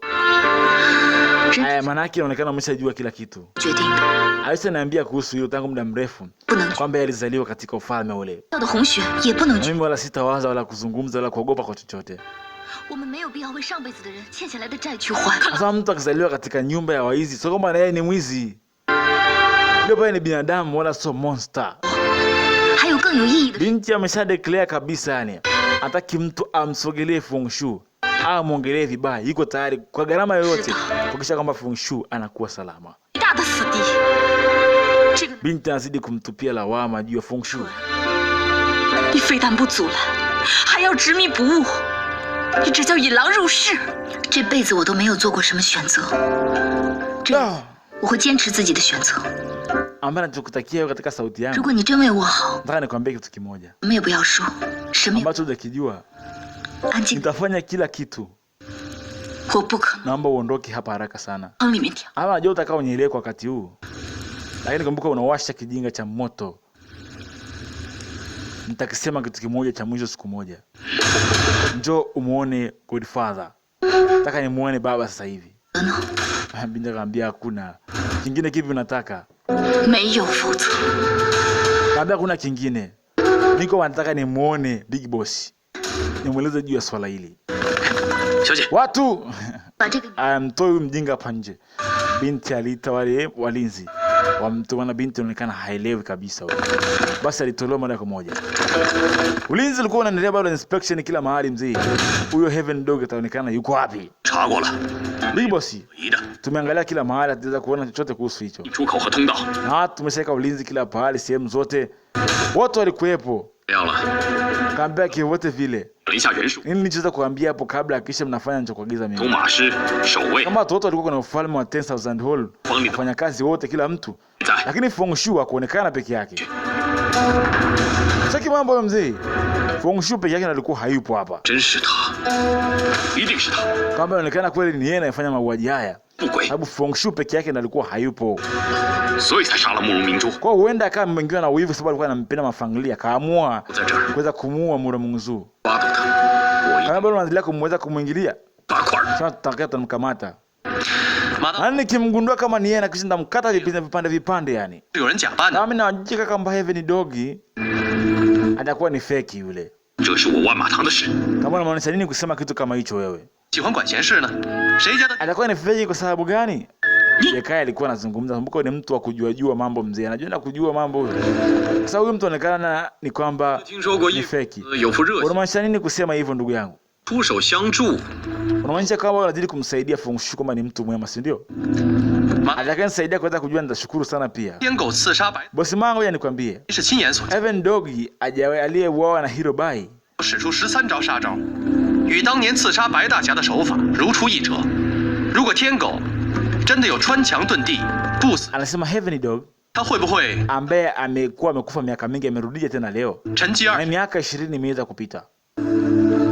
Haya, maana yake inaonekana umeshajua kila kitu. 决定的， Aisha niambia kuhusu hilo tangu muda mrefu. 不能 Kwamba yeye alizaliwa katika ufalme ule. 教的红雪也不能 Na 决。 mimi wala sitawaza wala kuzungumza wala kuogopa kwa chochote. 我们没有必要为上辈子的人欠下来的债去还。 Sasa mtu akizaliwa katika nyumba ya waizi, sio kwamba na yeye ni mwizi. Ndio pale ni binadamu wala sio monster. 还有更有意义的， Binti amesha declare kabisa yani. Hataki mtu amsogelee Fu Hongxue. Amwongelee vibaya, yuko tayari kwa gharama yoyote kuhakikisha kwamba Fu Hongxue anakuwa salama. 大的死敌。这个 Binti anazidi kumtupia lawama juu ya Fu Hongxue. 你非但不阻拦，还要执迷不悟，你这叫引狼入室。 这辈子我都没有做过什么选择，这 Ah, 我会坚持自己的选择。 ambaye nachokutakia katika sauti 如 yangu. 果你真为我好， Nataka nikwambie kitu kimoja 什么也不要说，什么也 ambacho hujakijua. 安静。 Nitafanya kila kitu. 我不可能 Naomba uondoke hapa haraka sana. 往里面跳。 Ama najua utakao unielewe kwa wakati huu. Lakini kumbuka unawasha kijinga cha moto. Nitakisema kitu kimoja cha mwisho siku moja. Njoo umuone Godfather. Nataka nimuone baba sasa hivi. 呢？ Binti akamwambia hakuna. Kingine kipi unataka? 没有否则。 Kaambia kuna kingine. Niko nataka nimuone Big Boss. Nimueleze juu ya swala hili. 小姐， Watu 把这个 amtoi mjinga hapa nje. Binti aliita wale walinzi. Wamtuma binti anaonekana haelewi kabisa huyo. Basi alitolewa moja kwa moja. Ulinzi ulikuwa unaendelea bado inspection kila mahali mzee. Huyo Heaven Dog ataonekana yuko wapi? 查过了， Big Boss. 一的 Tumeangalia kila mahali tunaweza kuona chochote kuhusu hicho. 出口和通道 Na tumeshika ulinzi kila pahali sehemu zote. Wote walikuwepo. 亮了， Kaambia kiwote vile. 等一下人数， Nini nilichoweza kuambia hapo kabla kisha mnafanya nilichokuagiza 图 mimi. 马师、守卫 Kama watu wote walikuwa kwenye ufalme wa 10,000 Hall. 方里 Wafanya kazi wote kila mtu. 在， Lakini Feng Shui hakuonekana peke yake. Sasa mambo ya mzee. Feng Shui peke yake alikuwa hayupo hapa. 真是他，一定是他， Kama inaonekana kweli ni yeye anayefanya mauaji haya. 不轨， Sababu Feng Shui peke yake alikuwa hayupo. 所以才杀了慕容明珠。 Kwa huenda akawa mwingiwa na wivu sababu alikuwa anampenda mafamilia akaamua 我在这儿 kuweza kumuua Muramungzu. 挖到他，我一 Kama bado unaendelea kumweza kumwingilia, 大块儿。 sasa tutakaa tutamkamata. 马大， Yaani nikimgundua kama ni yeye na kisha nitamkata vipande vipande yani. 有人假扮的， Na mimi najika kama Heaven Dog atakuwa ni fake yule. 这是我万马堂的事。 Kama unamaanisha nini kusema kitu kama hicho wewe? 喜欢管闲事呢？谁家的？ Atakuwa ni fake kwa sababu gani? Yekaya alikuwa anazungumza, kumbuka ni mtu wa kujua mambo mzee. Anajua na kujua mambo huyo. Sasa huyu mtu anaonekana ni kwamba 听说过 ni 一 fake. 有副热心， Unamaanisha nini kusema hivyo ndugu yangu? 出手相助。 Unamaanisha kama unazidi kumsaidia Feng Shui kama ni mtu mwema, si ndio? 马 Atakayenisaidia kuweza kujua nitashukuru sana pia. 天狗刺杀白， Bosi mangu, ngoja nikwambie. 是亲眼所见， Heaven Dog aliyeuawa na Hirobai 使出13招杀招，与当年刺杀白大侠的手法如出一辙。如果天狗真的有穿墙遁地、不死， anasema Heaven Dog 他会不会 ambaye amekufa miaka mingi amerudija tena leo. 趁机 Na 而 miaka 20 imeweza kupita.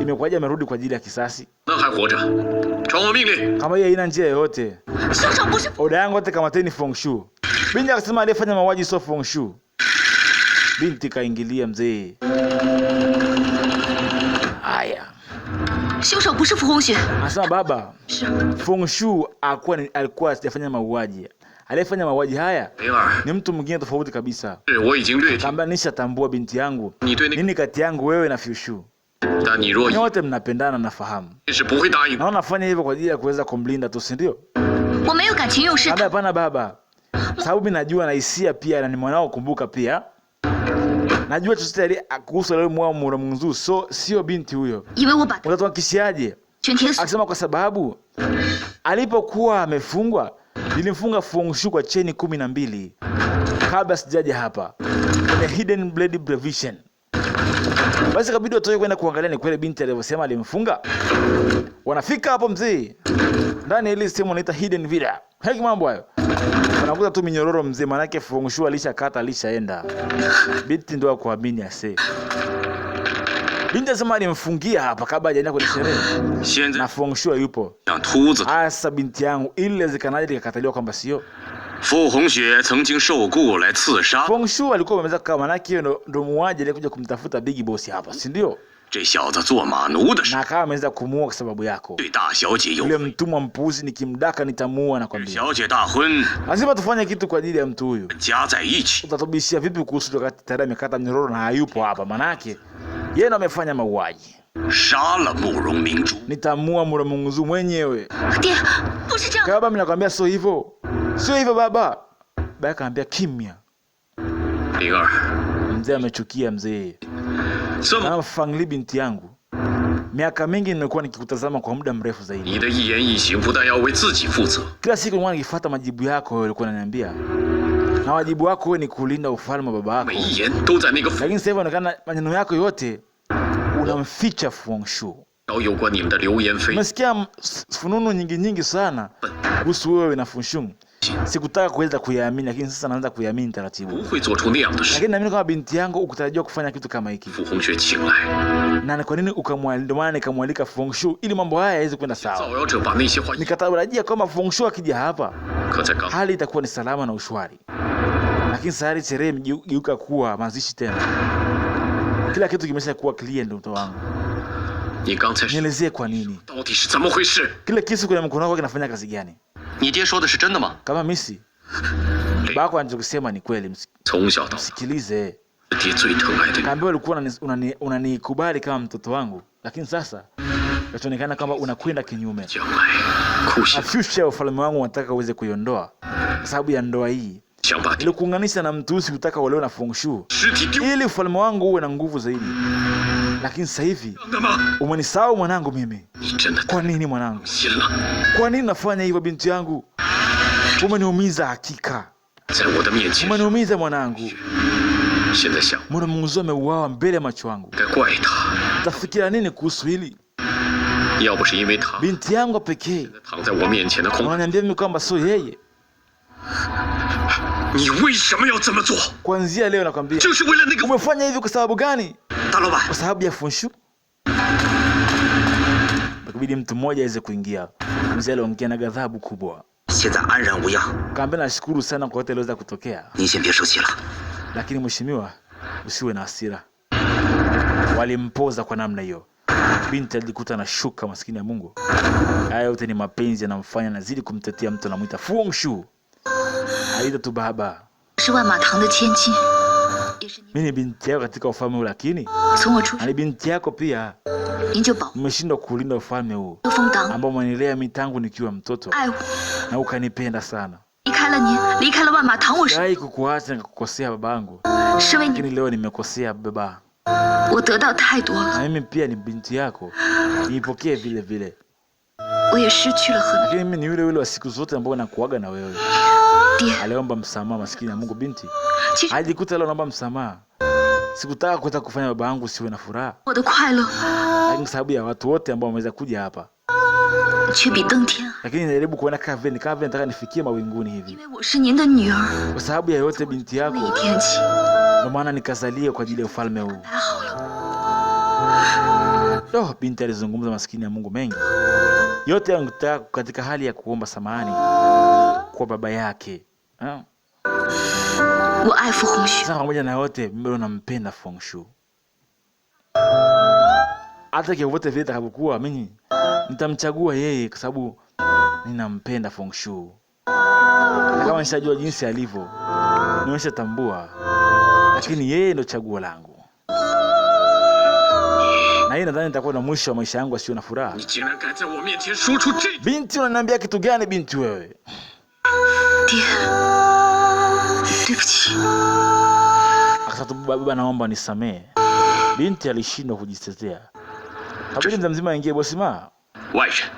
Imekuwaje amerudi kwa ajili ya kisasi? 那还活着？传我命令， Kama hiyo haina njia yoyote. 兄长不是 Oda yangu wote kamateni Feng Shui. Binti akasema aliyefanya mauaji sio Feng Shui. Binti kaingilia mzee. Haya. 凶手不是傅红雪， Anasema baba, 是 Feng Shui alikuwa hajafanya mauaji. Aliyefanya mauaji haya 灵儿， ni mtu mwingine tofauti kabisa. 是我已经略知 Kamba nishatambua binti yangu. 你对那个， Nini kati yangu wewe na Fu Shu? 但你若 Nyote mnapendana nafahamu. 是不会答应的。 Naona nafanya hivyo kwa ajili ya kuweza kumlinda tu, si ndio? 我没有感情用事 Kamba hapana baba. Sababu mimi najua na hisia pia na ni mwanao kumbuka pia. Najua chochote kuhusu yule mwa Muramungzu, sio binti huyo. 因为我把 Utatuhakikishiaje? 全天锁。 Akisema kwa sababu alipokuwa amefungwa nilimfunga Feng Shui kwa cheni 12 kabla sijaja hapa. The Hidden Blade Provision. Basi kabidi watoe kwenda kuangalia ni kweli binti alivyosema alimfunga. Wanafika hapo mzee. Ndani ile sehemu inaita Hidden Villa. Haki mambo hayo. Wanakuta tu minyororo mzee, manake Feng Shui alishakata alishaenda. Binti ndio akuamini ase. Binti asema alimfungia hapa kabla hajaenda kwenye sherehe. 现在 Na Feng Shui yupo. 让秃子 Asa binti yangu, ili inawezekanaje likakataliwa kwamba sio? 傅红雪曾经受雇来刺杀 Feng Shui alikuwa ameweza kama, manake hiyo ndo muuaji aliyekuja kumtafuta Big Boss hapa, si ndio? 这小子做马奴的事， Na akawa ameweza kumuua kwa sababu yako. 对大小姐有 Yule mtumwa mpuuzi nikimdaka nitamuua nakwambia. 小姐大婚 Lazima tufanye kitu kwa ajili ya mtu huyu. 加在一起， Utatubishia vipi kuhusu wakati tayari amekata mnyororo na hayupo hapa? Manake yeye ndo amefanya mauaji. 杀了慕容明珠。 Nitamuua Muramungzu mwenyewe. 爹，不是这样的。 Baba, mimi nakwambia sio hivyo. Sio hivyo baba. Baba akaambia kimya. 灵儿， Mzee amechukia mzee. 这么 Na Fangli binti yangu. Miaka mingi nimekuwa nikikutazama kwa muda mrefu zaidi. 你的一言一行不但要为自己负责， Kila siku nilikuwa nikifuata majibu yako wewe ulikuwa unaniambia. Na wajibu wako wewe ni kulinda ufalme wa baba yako. 每一言都在那个 Lakini sasa hivi inaonekana maneno yako yote unamficha Feng Shui. 找有关你们的流言蜚语。 Umesikia fununu nyingi sana kuhusu wewe na Fu Shu. Sikutaka kuweza kuyaamini, lakini sasa naanza kuyaamini taratibu. 不会做出那样的事。 Lakini naamini kama binti yangu ukutarajiwa kufanya kitu kama hiki. 傅红雪请来， Na kwa nini ndio maana nikamwalika Feng Shui ili mambo haya yaweze kwenda sawa. 造谣者把那些话， Nikatarajia kwamba Feng Shui akija hapa 可在刚 hali itakuwa ni salama na ushwari. Lakini sasa sherehe imegeuka kuwa mazishi tena. Kila kitu kimesha kuwa clear ndio mtoto wangu. 你刚才是 Nielezee kwa nini? 到底是怎么回事？ Kile kisu kwenye mkono wako kinafanya kazi gani? 你爹说的是真的吗？ Kama misi babako anachokisema ni kweli, 从小到大， msikilize. 爹最疼爱的人。 Kaambia ulikuwa unanikubali kama mtoto wangu, lakini sasa inaonekana kama unakwenda kinyume. 将来苦心 Future ya ufalme wangu unataka uweze kuiondoa kwa sababu ya ndoa hii. 想把 Ili kuunganisha na mtusi utaka uolewe na Fu Hongxue 尸体丢 ili ufalme wangu uwe na nguvu zaidi. Lakini sasa hivi 的吗？ umenisahau mwanangu mimi. 你真的 Kwa nini mwanangu? 心了， Kwa nini unafanya hivyo binti yangu? Umeniumiza hakika. 在我的面前， Umeniumiza mwanangu. 现在想 Mbona Mnguzue ameuawa mbele ya macho yangu? 该怪他， Utafikiria nini kuhusu hili? 要不是因为他 Binti yangu pekee. 躺在我面前的空， Unaniambia mimi kwamba sio yeye? 你为什么要这么做？ Kuanzia leo nakwambia. 就是为了那个 Umefanya hivi kwa sababu gani? 大老板。 Kwa sababu ya Fu Hongxue? Ikabidi mtu mmoja aweze kuingia. Mzee aliongea na ghadhabu kubwa. 现在安然无恙， Kaambia nashukuru sana kwa yote yaliyoweza kutokea. 您先别生气了。 Lakini mheshimiwa, usiwe na hasira. Walimpoza kwa namna hiyo. Binti alijikuta na shuka, maskini ya Mungu. Haya yote ni mapenzi yanamfanya nazidi kumtetea mtu anamuita Fu Hongxue. Aida tu baba. 是万马堂的千金，也是 Mimi ni binti yako katika ufalme huu, lakini 从我出生 ni binti yako pia. 您就保 Umeshindwa kulinda ufalme huu 遮风挡 ambao umenilea mimi tangu nikiwa mtoto 爱我， na ukanipenda sana. 离开了您，离开了万马堂，我是 Dai kukuacha na kukosea babangu, 是为你， lakini leo nimekosea baba. 我得到太多了， Na mimi pia ni binti yako, niipokee vile vile. 我也失去了和 Lakini mimi ni yule yule wa siku zote ambao nakuaga na wewe. 爹。 Aliomba msamaha, maskini ya Mungu binti. 其实 Alijikuta leo anaomba msamaha. Sikutaka kuweza kufanya baba yangu usiwe na furaha, 我的快乐 lakini sababu ya watu wote ambao wameweza kuja hapa. 却比登天， Lakini najaribu kuona kama vile nataka nifikie mawinguni 因 hivi. 为我是您的女儿。 Kwa sababu ya yote binti 那 yako, 一天起， ndio maana nikazalia kwa ajili ya ufalme huu. 太好了， Binti alizungumza maskini ya Mungu mengi. Yote yanataka katika hali ya kuomba samahani kwa baba yake. 我爱傅红雪， Sasa pamoja na yote mimi nampenda Fu Hongxue. Hata kivote vile takavyokuwa mimi nitamchagua yeye kwa sababu ninampenda Fu Hongxue. Na kama nishajua jinsi alivyo, nimeshatambua. Lakini yeye ndo chaguo langu. Na hii nadhani itakuwa na mwisho wa maisha yangu asio na furaha. 你竟然敢在我面前说出这！ Binti, unaniambia kitu gani binti wewe? 爹，对不起， Akasema baba, naomba nisamee. Binti alishindwa kujitetea. Kabidi mzee mzima aingie, bosi ma. 外人，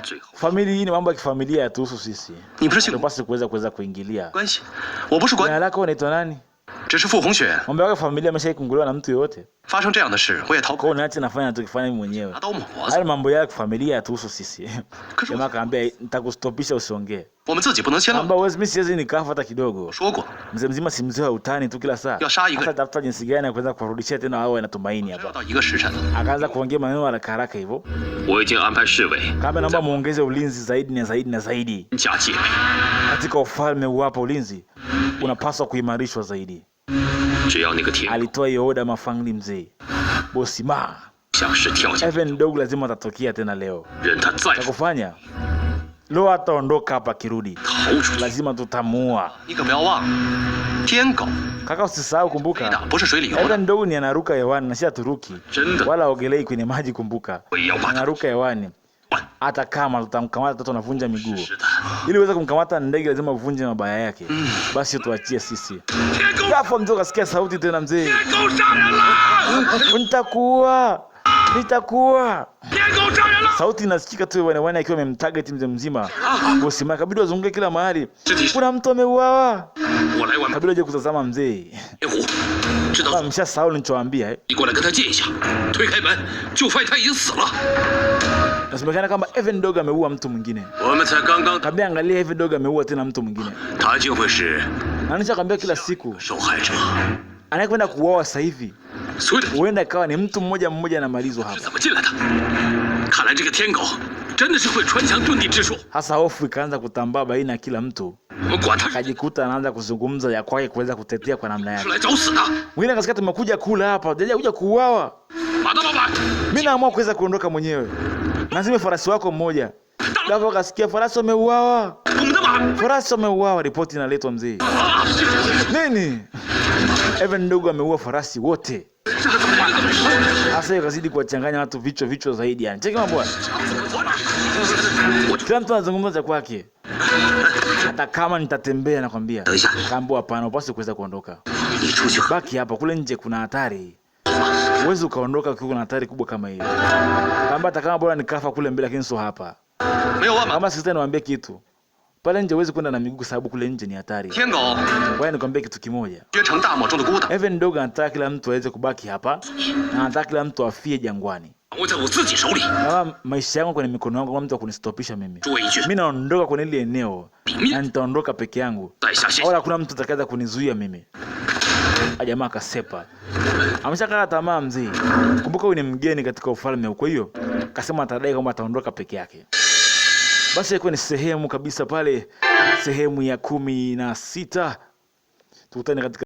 最后 Familia hii ni mambo ya kifamilia yatuhusu sisi. 你不是姓 Tupasi kuweza kuingilia. 关系，我不是 Jina 关， lako unaitwa nani? 只是傅红雪 Mambo yako familia ameshaikunguliwa na mtu yoyote. 发生这样的事，我也逃 Kwa hiyo unaacha nafanya tukifanya mimi mwenyewe. 拿刀抹脖子 Haya。mambo yako familia yatuhusu sisi. Kama- Jamaa kaambia nitakustopisha usiongee. 我们自己不能先乱。 Amba wewe mimi siwezi nikafa hata kidogo. 我说过， Mzee mzima si mzee wa utani tu kila saa. Ya saa iga- Hata tafuta jinsi gani ya kuweza kuwarudishia tena hao wanatumaini 要 hapa. 到一个时辰了， Akaanza kuongea maneno haraka haraka hivyo. 我已经安排侍卫 Kaambia naomba muongeze ulinzi zaidi na zaidi na zaidi. 加戒备， Katika ufalme huu hapa ulinzi unapaswa kuimarishwa zaidi. 只要那个天 Alitoa hiyo oda mafangli mzee. Bosi ma. 像是跳进， Evan Dog lazima atatokea tena leo. 任他再 Cha kufanya leo ataondoka hapa kirudi. 逃出去， Lazima tutamuua. 你可不要忘了，天狗 Kaka usisahau 飞 kumbuka. 的不是水里游的， Evan Dog ni anaruka hewani na si aturuki. 真的， Wala ogelei kwenye maji kumbuka. 我也要把他 Anaruka hewani. 换。 Hata kama tutamkamata mtoto anavunja miguu. 是的， Ili uweze kumkamata ndege lazima uvunje mabaya yake. Basi tuachie sisi. 天狗， Ghafla mzee akasikia sauti tena mzee. 天狗杀人了！ Nitakuwa. Nitakuwa. 天狗杀人了！ Sauti inasikika tu wana akiwa amemtarget mzee mzima. Bosi ma kabidi wazunguke kila mahali. 这里是 Kuna mtu ameuawa. 我来完 Kabidi waje kutazama mzee. 天虎，知道 Kama mshasahau nilichowaambia 你过来跟他见一下。推开门，就发现他已经死了。 Nasemekana kama Evan Dog ameua mtu mwingine. 我们才刚刚， Kabla angalia Evan Dog ameua tena mtu mwingine. 他竟会是 Na nishakwambia kila siku 受害者。 anayekwenda kuuawa sasa hivi 所有的 huenda ikawa ni mtu mmoja mmoja anamalizwa 是 hapa. 怎么进来的？看来这个天狗真的是会穿墙遁地之术。 Hasa hofu ikaanza kutambaa baina ya kila mtu. 我们管他是 Akajikuta anaanza kuzungumza ya kwake kuweza kutetea kwa namna 是 yake. 来找死的。 Mwingine akasikia tumekuja kula hapa, hajaja kuja kuuawa. 马大老板， Mimi naamua kuweza kuondoka mwenyewe. Lazima farasi wako mmoja. 大 Ghafla akasikia farasi wameuawa. Farasi wameuawa, ripoti inaletwa mzee. Nini? Evan ndogo ameua farasi wote. Sasa ikazidi kuwachanganya watu vichwa zaidi yani. Cheki mambo bwana. Kila mtu anazungumza cha kwake. Hata kama nitatembea nakwambia. Kaambiwa hapana, upaswe kuweza kuondoka. Baki hapa, kule nje kuna hatari. Uwezi ukaondoka ukiwa kuna hatari kubwa kama hiyo. Kaamba hata kama bora nikafa kule mbele lakini sio hapa. Kama sisi niwaambie kitu. Pale nje uwezi kwenda na miguu sababu kule nje ni hatari. Wewe nikwambie kitu kimoja. Evan ndogo anataka kila mtu aweze kubaki hapa na anataka kila mtu afie jangwani. Kama maisha yangu kwenye mikono yangu, kama mtu akunistopisha mimi. Mimi naondoka kwenye ile eneo na nitaondoka peke yangu. Wala kuna mtu atakayeweza kunizuia mimi. Jamaa akasepa. Ameshakata tamaa mzee. Kumbuka huyu ni mgeni katika ufalme huko, hiyo akasema atadai kwamba ataondoka peke yake. Basi ilikuwa ni sehemu kabisa pale, sehemu ya 16. Tukutane katika